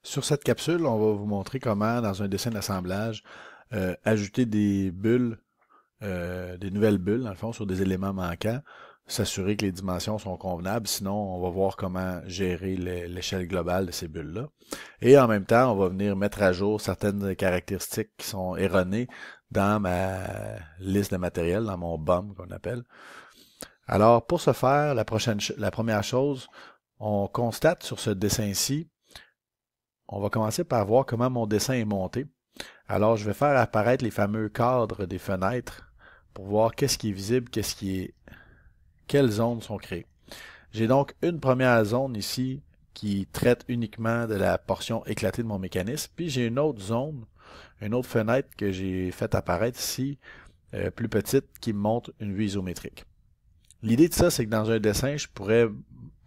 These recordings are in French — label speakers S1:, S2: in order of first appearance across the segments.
S1: Sur cette capsule, on va vous montrer comment, dans un dessin d'assemblage, ajouter des bulles, des nouvelles bulles, dans le fond, sur des éléments manquants, s'assurer que les dimensions sont convenables, sinon on va voir comment gérer l'échelle globale de ces bulles-là. Et en même temps, on va venir mettre à jour certaines caractéristiques qui sont erronées dans ma liste de matériel, dans mon BOM qu'on appelle. Alors, pour ce faire, la première chose, on constate sur ce dessin-ci, on va commencer par voir comment mon dessin est monté. Alors, je vais faire apparaître les fameux cadres des fenêtres pour voir qu'est-ce qui est visible, quelles zones sont créées. J'ai donc une première zone ici qui traite uniquement de la portion éclatée de mon mécanisme, puis j'ai une autre zone, une autre fenêtre que j'ai fait apparaître ici, plus petite, qui me montre une vue isométrique. L'idée de ça, c'est que dans un dessin, je pourrais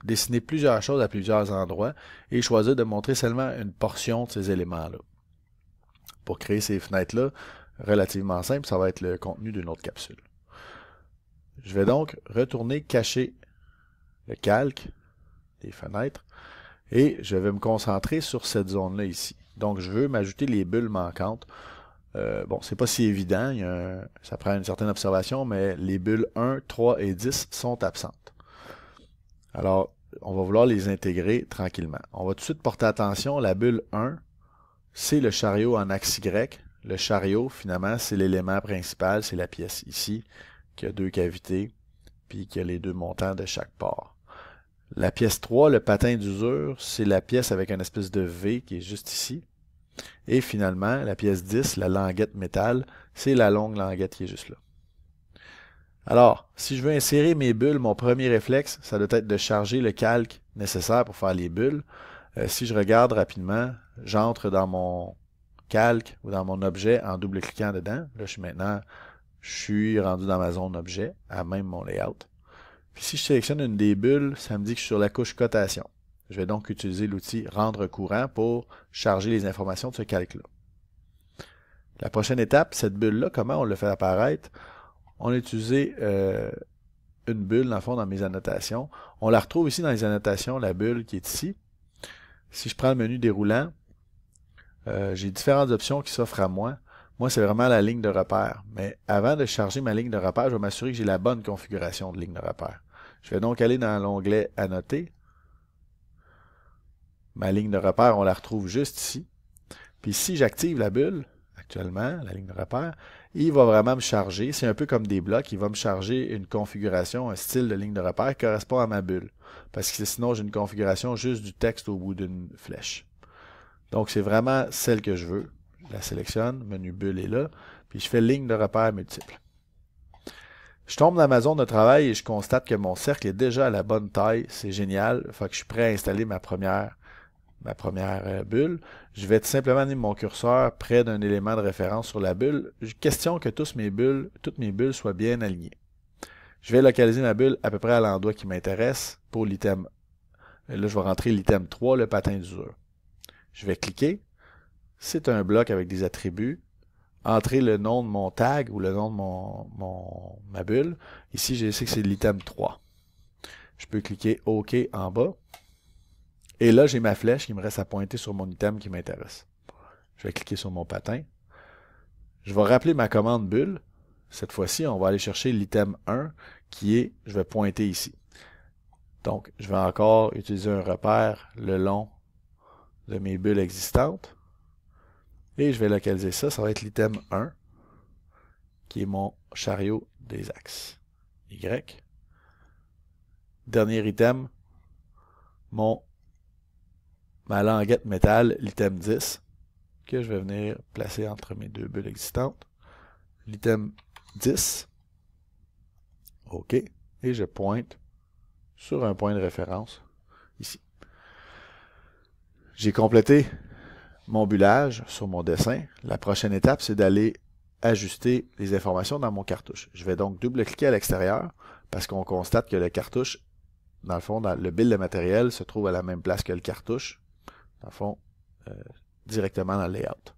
S1: dessiner plusieurs choses à plusieurs endroits et choisir de montrer seulement une portion de ces éléments-là. Pour créer ces fenêtres-là, relativement simple, ça va être le contenu d'une autre capsule. Je vais donc retourner cacher le calque des fenêtres et je vais me concentrer sur cette zone-là ici. Donc, je veux m'ajouter les bulles manquantes. Bon, c'est pas si évident, ça prend une certaine observation, mais les bulles 1, 3 et 10 sont absentes. Alors, on va vouloir les intégrer tranquillement. On va tout de suite porter attention, la bulle 1, c'est le chariot en axe Y. Le chariot, finalement, c'est l'élément principal, c'est la pièce ici, qui a deux cavités, puis qui a les deux montants de chaque port. La pièce 3, le patin d'usure, c'est la pièce avec une espèce de V qui est juste ici. Et finalement, la pièce 10, la languette métal, c'est la longue languette qui est juste là. Alors, si je veux insérer mes bulles, mon premier réflexe, ça doit être de charger le calque nécessaire pour faire les bulles. Si je regarde rapidement, j'entre dans mon calque ou dans mon objet en double-cliquant dedans. Là, je suis rendu dans ma zone objet, à même mon layout. Puis si je sélectionne une des bulles, ça me dit que je suis sur la couche cotation. Je vais donc utiliser l'outil rendre courant pour charger les informations de ce calque-là. La prochaine étape, cette bulle-là, comment on le fait apparaître? On a utilisé une bulle, dans le fond, dans mes annotations. On la retrouve ici dans les annotations, la bulle qui est ici. Si je prends le menu déroulant, j'ai différentes options qui s'offrent à moi. Moi, c'est vraiment la ligne de repère. Mais avant de charger ma ligne de repère, je vais m'assurer que j'ai la bonne configuration de ligne de repère. Je vais donc aller dans l'onglet Annoter. Ma ligne de repère, on la retrouve juste ici. Puis si j'active la bulle, actuellement, la ligne de repère, il va vraiment me charger. C'est un peu comme des blocs. Il va me charger une configuration, un style de ligne de repère qui correspond à ma bulle. Parce que sinon, j'ai une configuration juste du texte au bout d'une flèche. Donc, c'est vraiment celle que je veux. Je la sélectionne, menu bulle est là, puis je fais ligne de repère multiple. Je tombe dans ma zone de travail et je constate que mon cercle est déjà à la bonne taille. C'est génial. Fait que je suis prêt à installer ma première bulle. Je vais tout simplement amener mon curseur près d'un élément de référence sur la bulle. Question que toutes mes bulles soient bien alignées. Je vais localiser ma bulle à peu près à l'endroit qui m'intéresse pour l'item. Là, je vais rentrer l'item 3, le patin d'usure. Je vais cliquer. C'est un bloc avec des attributs. Entrer le nom de mon tag ou le nom de ma bulle. Ici, je sais que c'est l'item 3. Je peux cliquer OK en bas. Et là, j'ai ma flèche qui me reste à pointer sur mon item qui m'intéresse. Je vais cliquer sur mon patin. Je vais rappeler ma commande bulle. Cette fois-ci, on va aller chercher l'item 1 qui est, je vais pointer ici. Donc, je vais encore utiliser un repère le long de mes bulles existantes. Et je vais localiser ça. Ça va être l'item 1 qui est mon chariot des axes. Y. Dernier item, ma languette métal, l'item 10, que je vais venir placer entre mes deux bulles existantes. L'item 10. OK. Et je pointe sur un point de référence ici. J'ai complété mon bullage sur mon dessin. La prochaine étape, c'est d'aller ajuster les informations dans mon cartouche. Je vais donc double-cliquer à l'extérieur parce qu'on constate que le cartouche, dans le fond, dans le build de matériel, se trouve à la même place que le cartouche. Dans le fond, directement dans le layout.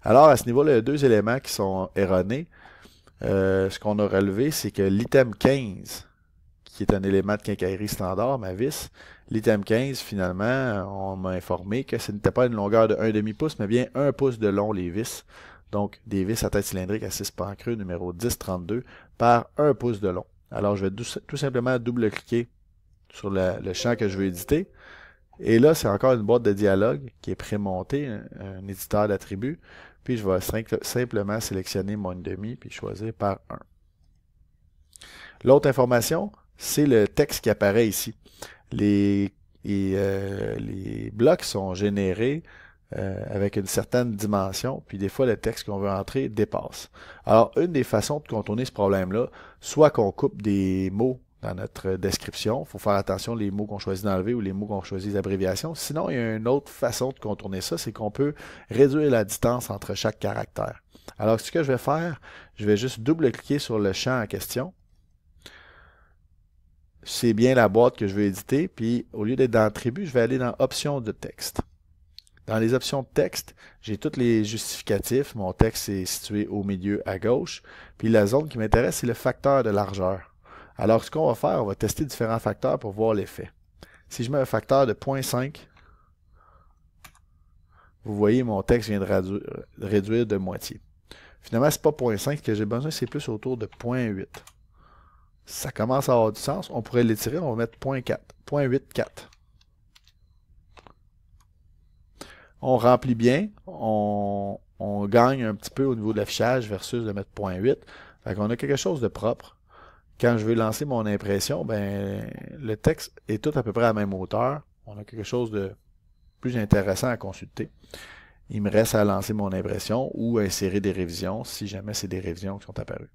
S1: Alors, à ce niveau-là, il y a deux éléments qui sont erronés. Ce qu'on a relevé, c'est que l'item 15, qui est un élément de quincaillerie standard, ma vis. L'item 15, finalement, on m'a informé que ce n'était pas une longueur de 1,5 pouce, mais bien 1 pouce de long, les vis. Donc, des vis à tête cylindrique à 6 pans creux, numéro 1032, par 1 pouce de long. Alors, je vais tout simplement double-cliquer sur le champ que je veux éditer. Et là, c'est encore une boîte de dialogue qui est prémontée, un éditeur d'attributs. Puis, je vais simplement sélectionner mon 1,5 puis choisir par 1. L'autre information, c'est le texte qui apparaît ici. Les blocs sont générés avec une certaine dimension, puis des fois, le texte qu'on veut entrer dépasse. Alors, une des façons de contourner ce problème-là, soit qu'on coupe des mots dans notre description. Il faut faire attention les mots qu'on choisit d'enlever ou les mots qu'on choisit d'abréviation. Sinon, il y a une autre façon de contourner ça, c'est qu'on peut réduire la distance entre chaque caractère. Alors, ce que je vais faire, je vais juste double-cliquer sur le champ en question. C'est bien la boîte que je veux éditer, puis au lieu d'être dans Attributs, je vais aller dans Options de texte. Dans les options de texte, j'ai tous les justificatifs. Mon texte est situé au milieu à gauche. Puis la zone qui m'intéresse, c'est le facteur de largeur. Alors, ce qu'on va faire, on va tester différents facteurs pour voir l'effet. Si je mets un facteur de 0.5, vous voyez, mon texte vient de réduire de moitié. Finalement, ce n'est pas 0.5 que j'ai besoin, c'est plus autour de 0.8. Ça commence à avoir du sens. On pourrait l'étirer, on va mettre 0.4. 0.84. On remplit bien, on gagne un petit peu au niveau de l'affichage versus de mettre 0.8. Fait qu'on a quelque chose de propre. Quand je vais lancer mon impression, ben le texte est tout à peu près à la même hauteur. On a quelque chose de plus intéressant à consulter. Il me reste à lancer mon impression ou à insérer des révisions si jamais c'est des révisions qui sont apparues.